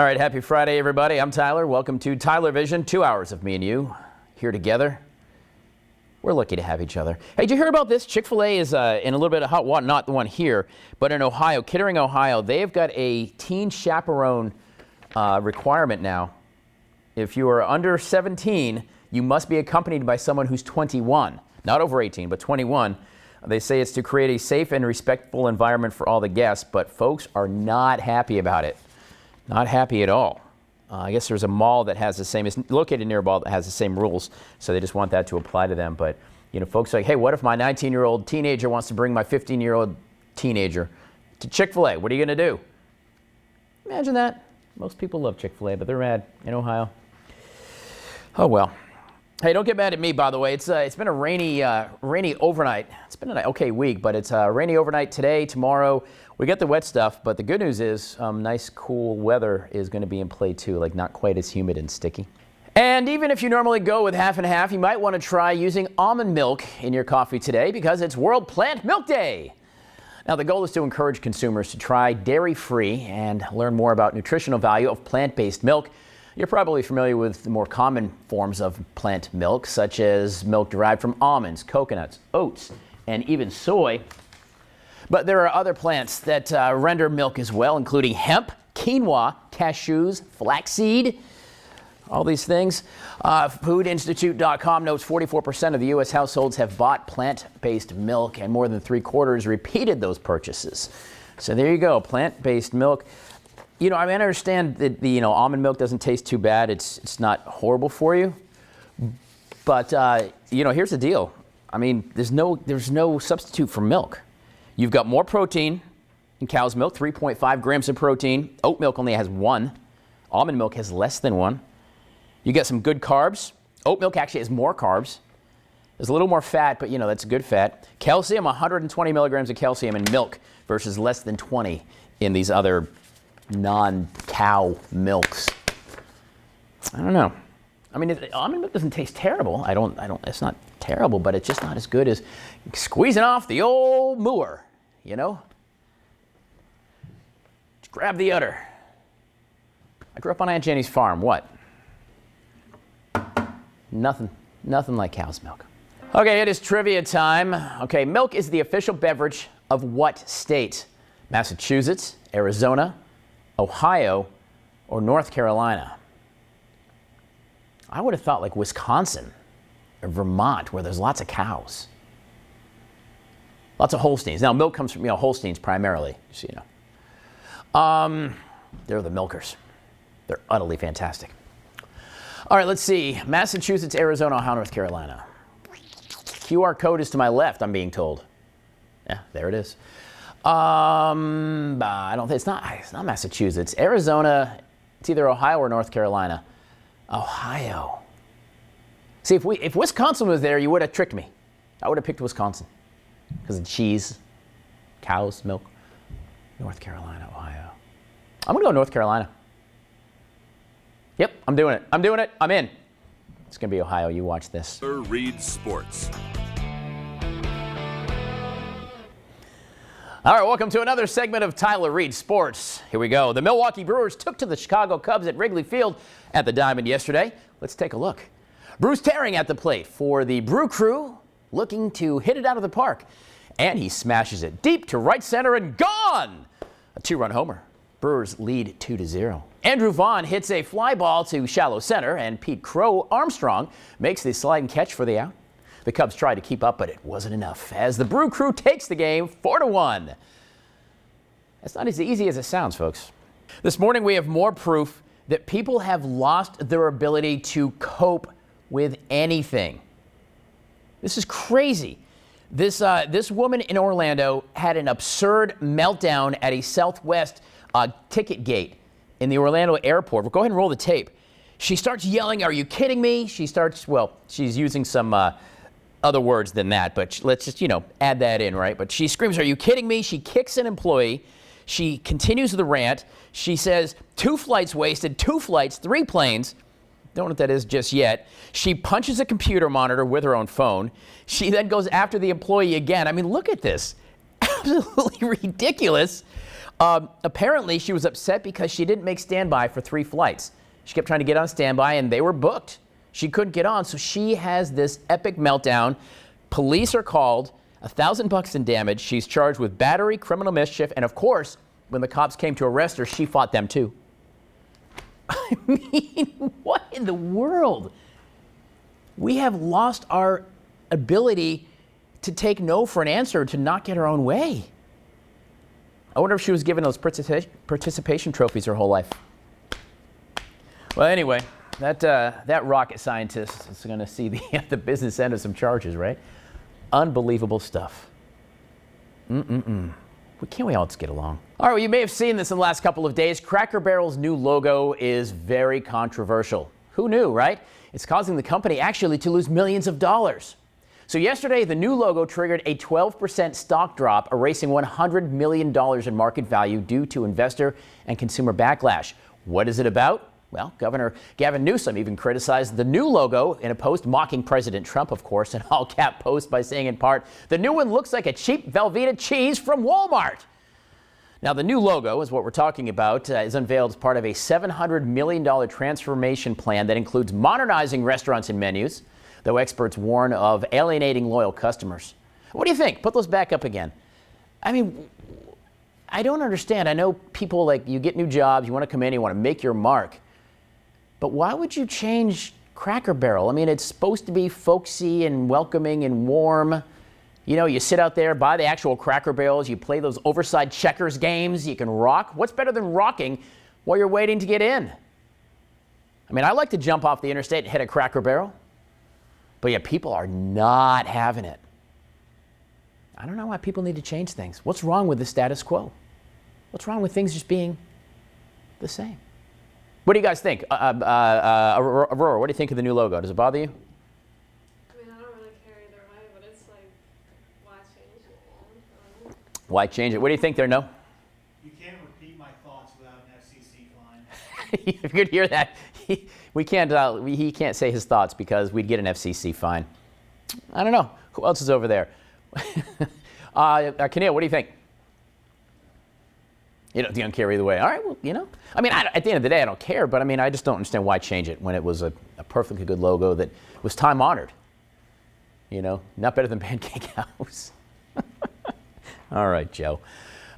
All right, happy Friday, everybody. I'm Tyler. Welcome to TylerVision. 2 hours of me and you here together. We're lucky to have each other. Hey, did you hear about this? Chick-fil-A is in a little bit of hot water, not the one here, but in Ohio, Kittering, Ohio, they've got a teen chaperone requirement now. If you are under 17, you must be accompanied by someone who's 21, not over 18, but 21. They say it's to create a safe and respectful environment for all the guests, but folks are not happy about it. Not happy at all. I guess there's a mall that has the same, it's located near a mall that has the same rules, so they just want that to apply to them. But, you know, folks are like, hey, what if my 19-year-old teenager wants to bring my 15-year-old teenager to Chick-fil-A? What are you going to do? Imagine that. Most people love Chick-fil-A, but they're mad in Ohio. Oh, well. Hey, don't get mad at me, by the way. It's been a rainy overnight. It's been an okay week, but it's rainy overnight today, tomorrow. We get the wet stuff, but the good news is nice, cool weather is going to be in play, too, like not quite as humid and sticky. And even if you normally go with half and half, you might want to try using almond milk in your coffee today because it's World Plant Milk Day. Now, the goal is to encourage consumers to try dairy-free and learn more about nutritional value of plant-based milk. You're probably familiar with the more common forms of plant milk, such as milk derived from almonds, coconuts, oats, and even soy. But there are other plants that render milk as well, including hemp, quinoa, cashews, flaxseed, all these things. Foodinstitute.com notes 44% of the U.S. households have bought plant-based milk, and more than 3/4 repeated those purchases. So there you go, plant-based milk. You know, I mean, I understand that the almond milk doesn't taste too bad. It's not horrible for you. But here's the deal. I mean, there's no substitute for milk. You've got more protein in cow's milk, 3.5 grams of protein. Oat milk only has 1. Almond milk has less than 1. You get some good carbs. Oat milk actually has more carbs. There's a little more fat, but that's good fat. Calcium, 120 milligrams of calcium in milk versus less than 20 in these other non-cow milks. I don't know. I mean, almond milk doesn't taste terrible. It's not terrible, but it's just not as good as squeezing off the old moor, Just grab the udder. I grew up on Aunt Jenny's farm. What? Nothing like cow's milk. Okay, it is trivia time. Okay, milk is the official beverage of what state? Massachusetts, Arizona, Ohio, or North Carolina? I would have thought like Wisconsin or Vermont, where there's lots of cows. Lots of Holsteins. Now, milk comes from Holsteins primarily, so you know. They're the milkers. They're utterly fantastic. All right, let's see. Massachusetts, Arizona, Ohio, North Carolina. QR code is to my left, I'm being told. Yeah, there it is. I don't think it's not Massachusetts. Arizona, it's either Ohio or North Carolina. Ohio. See, if Wisconsin was there, you would have tricked me. I would have picked Wisconsin because of cheese, cows, milk. North Carolina, Ohio. I'm going to go North Carolina. Yep, I'm doing it. I'm in. It's going to be Ohio. You watch this. Tyler reads sports. All right, welcome to another segment of Tyler Reads Sports. Here we go. The Milwaukee Brewers took to the Chicago Cubs at Wrigley Field at the Diamond yesterday. Let's take a look. Bruce Terring at the plate for the Brew Crew, looking to hit it out of the park. And he smashes it deep to right center and gone! A 2-run homer. Brewers lead 2-0. Andrew Vaughn hits a fly ball to shallow center, and Pete Crow Armstrong makes the slide and catch for the out. The Cubs tried to keep up, but it wasn't enough as the Brew Crew takes the game 4-1. That's not as easy as it sounds, folks. This morning we have more proof that people have lost their ability to cope with anything. This is crazy. This woman in Orlando had an absurd meltdown at a Southwest ticket gate in the Orlando airport. We'll go ahead and roll the tape. She starts yelling, "Are you kidding me?" She's using some other words than that, but let's just, add that in, right? But she screams, "Are you kidding me?" She kicks an employee. She continues the rant. She says, 2 flights wasted, 2 flights, 3 planes. Don't know what that is just yet. She punches a computer monitor with her own phone. She then goes after the employee again. I mean, look at this. Absolutely ridiculous. Apparently, she was upset because she didn't make standby for 3 flights. She kept trying to get on standby, and they were booked. She couldn't get on, so she has this epic meltdown. Police are called, $1,000 in damage. She's charged with battery, criminal mischief, and of course, when the cops came to arrest her, she fought them too. I mean, what in the world? We have lost our ability to take no for an answer, to not get our own way. I wonder if she was given those participation trophies her whole life. Well, anyway, that rocket scientist is going to see the business end of some charges, right? Unbelievable stuff. Can't we all just get along? All right, well, you may have seen this in the last couple of days. Cracker Barrel's new logo is very controversial. Who knew, right? It's causing the company actually to lose millions of dollars. So yesterday, the new logo triggered a 12% stock drop, erasing $100 million in market value due to investor and consumer backlash. What is it about? Well, Governor Gavin Newsom even criticized the new logo in a post mocking President Trump, of course, an all-cap post by saying in part, "The new one looks like a cheap Velveeta cheese from Walmart." Now, the new logo is what we're talking about, is unveiled as part of a $700 million transformation plan that includes modernizing restaurants and menus, though experts warn of alienating loyal customers. What do you think? Put those back up again. I mean, I don't understand. I know people, like, you get new jobs, you want to come in, you want to make your mark. But why would you change Cracker Barrel? I mean, it's supposed to be folksy and welcoming and warm. You know, you sit out there, buy the actual Cracker Barrels, you play those oversized checkers games, you can rock. What's better than rocking while you're waiting to get in? I mean, I like to jump off the interstate and hit a Cracker Barrel. But yeah, people are not having it. I don't know why people need to change things. What's wrong with the status quo? What's wrong with things just being the same? What do you guys think? Aurora, what do you think of the new logo? Does it bother you? I mean, I don't really care either way, but it's like, why change it? Why change it? What do you think there, No? You can't repeat my thoughts without an FCC fine. If you could hear that, he can't say his thoughts because we'd get an FCC fine. I don't know. Who else is over there? Keneal, what do you think? You don't care either way. All right, well, I mean, at the end of the day, I don't care, but I mean, I just don't understand why change it when it was a perfectly good logo that was time honored. Not better than Pancake House. All right, Joe.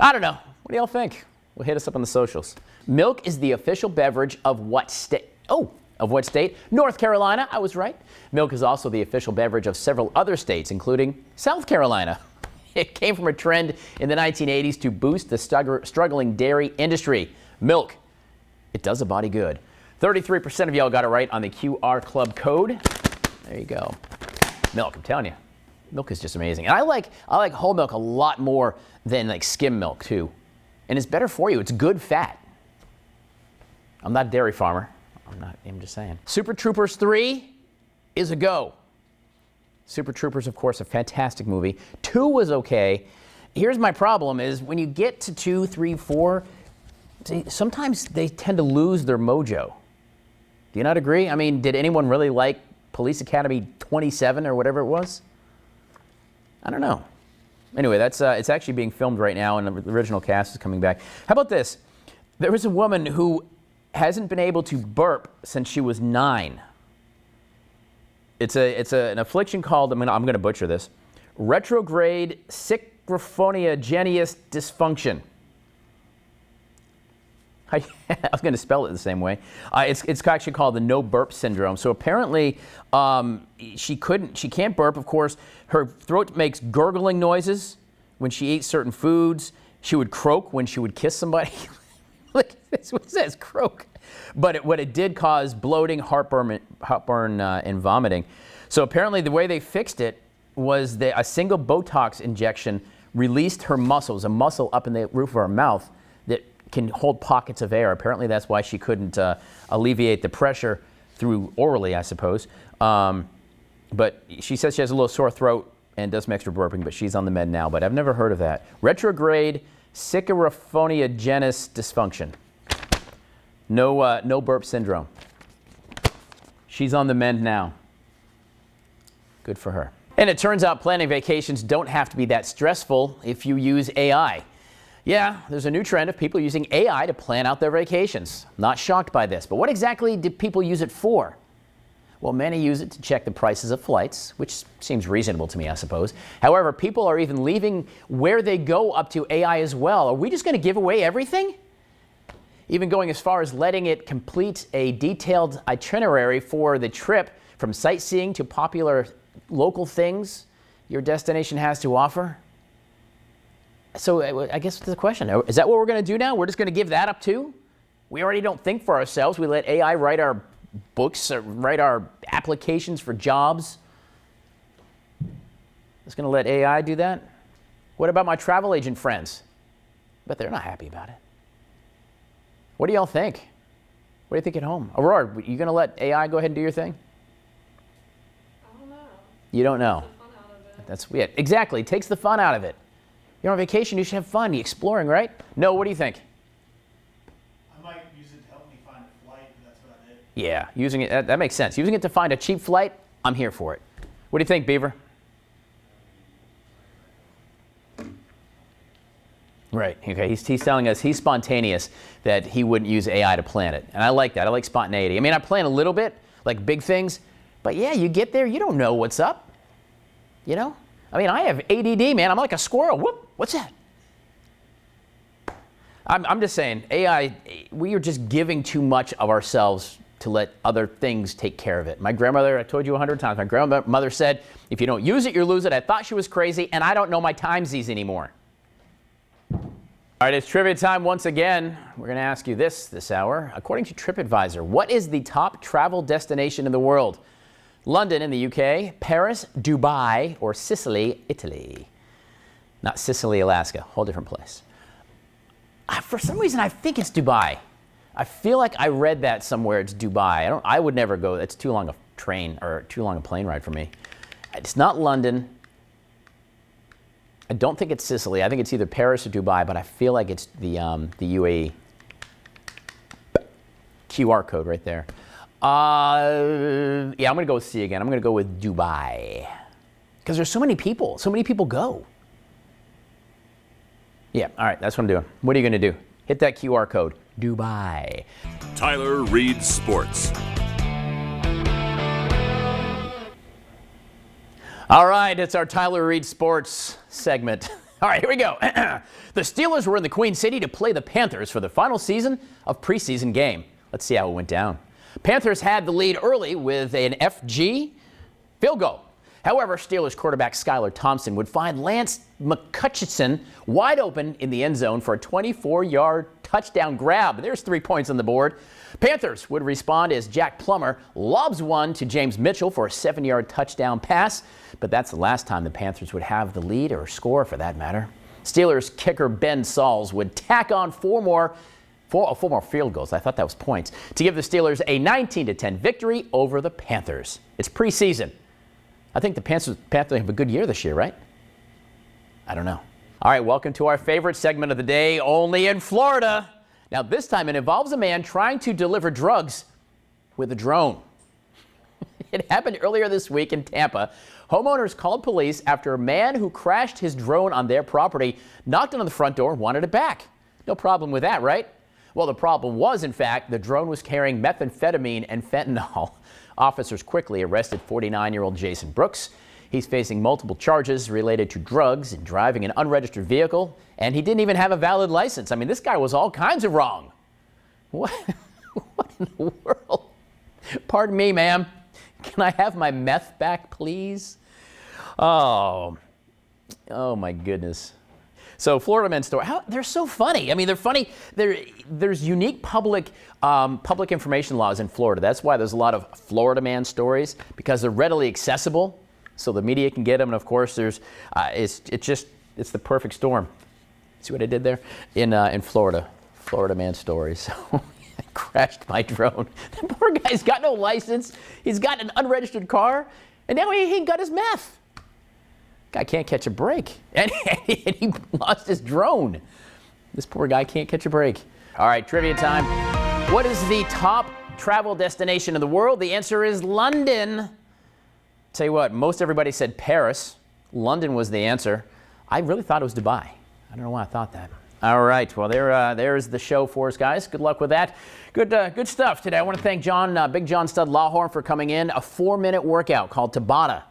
I don't know. What do y'all think? Well, hit us up on the socials. Milk is the official beverage of what state? Of what state? North Carolina. I was right. Milk is also the official beverage of several other states, including South Carolina. It came from a trend in the 1980s to boost the struggling dairy industry. Milk, it does a body good. 33% of y'all got it right on the QR Club code. There you go. Milk, I'm telling you, milk is just amazing. And I like whole milk a lot more than like skim milk too. And it's better for you. It's good fat. I'm not a dairy farmer. I'm just saying. Super Troopers 3 is a go. Super Troopers, of course, a fantastic movie. 2 was okay. Here's my problem is when you get to 2, 3, 4, sometimes they tend to lose their mojo. Do you not agree? I mean, did anyone really like Police Academy 27 or whatever it was? I don't know. Anyway, it's actually being filmed right now, and the original cast is coming back. How about this? There was a woman who hasn't been able to burp since she was 9. It's an affliction called, I'm going to butcher this, retrograde syncophonia dysfunction. I was going to spell it the same way. It's actually called the no burp syndrome. So apparently she can't burp, of course. Her throat makes gurgling noises when she eats certain foods. She would croak when she would kiss somebody. Look, that's what it says, croak. But what it did cause bloating, heartburn, and vomiting. So apparently the way they fixed it was a single Botox injection released her muscles, a muscle up in the roof of her mouth that can hold pockets of air. Apparently that's why she couldn't alleviate the pressure through orally, I suppose. But she says she has a little sore throat and does some extra burping, but she's on the med now. But I've never heard of that. Retrograde syncophonia dysfunction. No burp syndrome. She's on the mend now. Good for her. And it turns out planning vacations don't have to be that stressful if you use AI. Yeah, there's a new trend of people using AI to plan out their vacations. Not shocked by this, but what exactly do people use it for? Well, many use it to check the prices of flights, which seems reasonable to me, I suppose. However, people are even leaving where they go up to AI as well. Are we just going to give away everything? Even going as far as letting it complete a detailed itinerary for the trip, from sightseeing to popular local things your destination has to offer. So I guess the question, is that what we're going to do now? We're just going to give that up too? We already don't think for ourselves. We let AI write our books, write our applications for jobs. Just going to let AI do that? What about my travel agent friends? But they're not happy about it. What do y'all think? What do you think at home? Aurora, you going to let AI go ahead and do your thing? I don't know. You don't know. Takes the fun out of it. That's weird. Exactly. It takes the fun out of it. You're on vacation, you should have fun. You're exploring, right? No, what do you think? I might use it to help me find a flight, but that's about it. Yeah, using it, that makes sense. Using it to find a cheap flight, I'm here for it. What do you think, Beaver? Right, okay, he's telling us he's spontaneous, that he wouldn't use AI to plan it. And I like that, I like spontaneity. I mean, I plan a little bit, like big things, but yeah, you get there, you don't know what's up, you know? I mean, I have ADD, man, I'm like a squirrel. Whoop, what's that? I'm just saying, AI, we are just giving too much of ourselves to let other things take care of it. My grandmother, I told you 100 times, my grandmother said, if you don't use it, you lose it. I thought she was crazy, and I don't know my timesies anymore. All right, it's trivia time once again. We're going to ask you this hour. According to TripAdvisor, what is the top travel destination in the world? London in the UK, Paris, Dubai, or Sicily, Italy? Not Sicily, Alaska, whole different place. For some reason, I think it's Dubai. I feel like I read that somewhere. It's Dubai. I would never go. It's too long a train or too long a plane ride for me. It's not London. I don't think it's Sicily. I think it's either Paris or Dubai, but I feel like it's the UAE. QR code right there. Yeah, I'm going to go with C again. I'm going to go with Dubai. Because there's so many people. So many people go. Yeah, all right, that's what I'm doing. What are you going to do? Hit that QR code. Dubai. Tyler reads sports. All right, it's our Tyler Reed Sports segment. All right, here we go. The Steelers were in the Queen City to play the Panthers for the final season of preseason game. Let's see how it went down. Panthers had the lead early with an FG field goal. However, Steelers quarterback Skylar Thompson would find Lance McCutcheon wide open in the end zone for a 24-yard touchdown grab. There's 3 points on the board. Panthers would respond as Jack Plummer lobs one to James Mitchell for a 7-yard touchdown pass. But that's the last time the Panthers would have the lead, or score for that matter. Steelers kicker Ben Sauls would tack on four more field goals. I thought that was points, to give the Steelers a 19-10 victory over the Panthers. It's preseason. I think the Panthers have a good year this year, right? I don't know. All right, welcome to our favorite segment of the day, only in Florida. Now, this time it involves a man trying to deliver drugs with a drone. It happened earlier this week in Tampa. Homeowners called police after a man who crashed his drone on their property knocked on the front door and wanted it back. No problem with that, right? Well, the problem was, in fact, the drone was carrying methamphetamine and fentanyl. Officers quickly arrested 49-year-old Jason Brooks. He's facing multiple charges related to drugs and driving an unregistered vehicle, and he didn't even have a valid license. I mean, this guy was all kinds of wrong. What in the world? Pardon me, ma'am. Can I have my meth back, please? Oh my goodness. So Florida man story. They're so funny. I mean, they're funny. There's unique public information laws in Florida. That's why there's a lot of Florida man stories, because they're readily accessible, so the media can get them. And of course, there's it's the perfect storm. See what I did there in Florida? Florida man stories. I crashed my drone. The poor guy's got no license. He's got an unregistered car, and now he got his meth. Guy can't catch a break, and he lost his drone. This poor guy can't catch a break. All right, trivia time. What is the top travel destination in the world? The answer is London. Tell you what, most everybody said Paris. London was the answer. I really thought it was Dubai. I don't know why I thought that. All right. Well, there's the show for us, guys. Good luck with that. Good stuff today. I want to thank Big John Stud Lawhorn for coming in. A 4-minute workout called Tabata.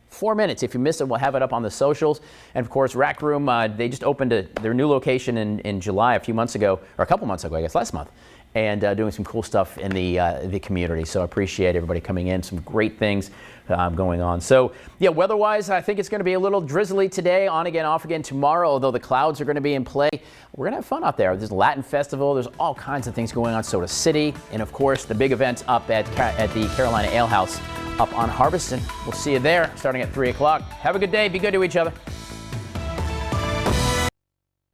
4 minutes. If you missed it, we'll have it up on the socials. And of course, Rack Room, they just opened their new location in July a couple months ago, I guess, last month. And doing some cool stuff in the community. So I appreciate everybody coming in. Some great things going on. So yeah, weather-wise, I think it's going to be a little drizzly today, on again, off again tomorrow, although the clouds are going to be in play. We're going to have fun out there. There's a Latin Festival. There's all kinds of things going on. Soda City. And of course, the big event up at the Carolina Ale House up on Harbison. We'll see you there starting at 3 o'clock. Have a good day. Be good to each other.